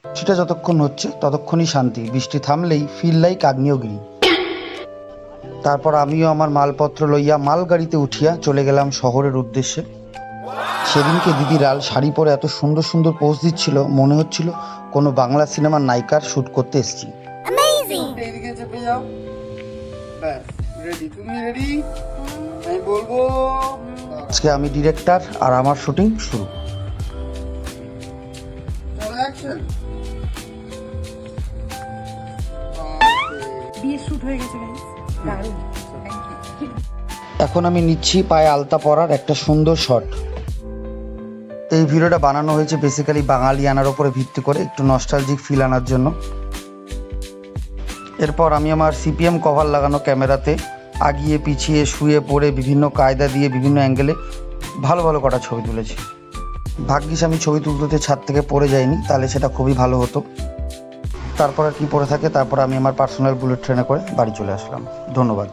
বৃষ্টিটা যতক্ষণ হচ্ছে ততক্ষণই শান্তি, বৃষ্টি থামলেই ফিল লাইক আগ্নেয়গিরি। তারপর আমিও আমার মালপত্র লইয়া মালগাড়িতে উঠিয়া চলে গেলাম শহরের উদ্দেশ্যে। সেদিনকে দিদি লাল শাড়ি পরে এত সুন্দর সুন্দর পোজ দিচ্ছিল, মনে হচ্ছিল কোনো বাংলা সিনেমার নায়িকার শ্যুট করতে এসেছি। এইদিকে চেপে যাও, ব্যাস রেডি। তুমি রেডি? আমি বলবো আজকে আমি ডিরেক্টর আর আমার শুটিং শুরু। চলো অ্যাকশন। বিয়ে শুট হয়ে গেছে গাইস, দারুণ। Thank you. এখন আমি নিচ্ছি পায়ে আলতা পরার একটা সুন্দর শট। এই ভিডিওটা বানানো হয়েছে বেসিক্যালি বাঙালিয়ানার ওপরে ভিত্তি করে, একটু নস্টালজিক ফিল আনার জন্য। এরপর আমি আমার সিপিএম কভার লাগানো ক্যামেরাতে আগিয়ে পিছিয়ে শুয়ে পড়ে বিভিন্ন কায়দা দিয়ে বিভিন্ন অ্যাঙ্গেলে ভালো ভালো কটা ছবি তুলেছি। ভাগ্যিস আমি ছবি তুলতে ছাদ থেকে পড়ে যাইনি, তাহলে সেটা খুবই ভালো হতো। তারপর আর কি পড়ে থাকে, তারপর আমি আমার পার্সোনাল বুলেট ট্রেনে করে বাড়ি চলে আসলাম। ধন্যবাদ।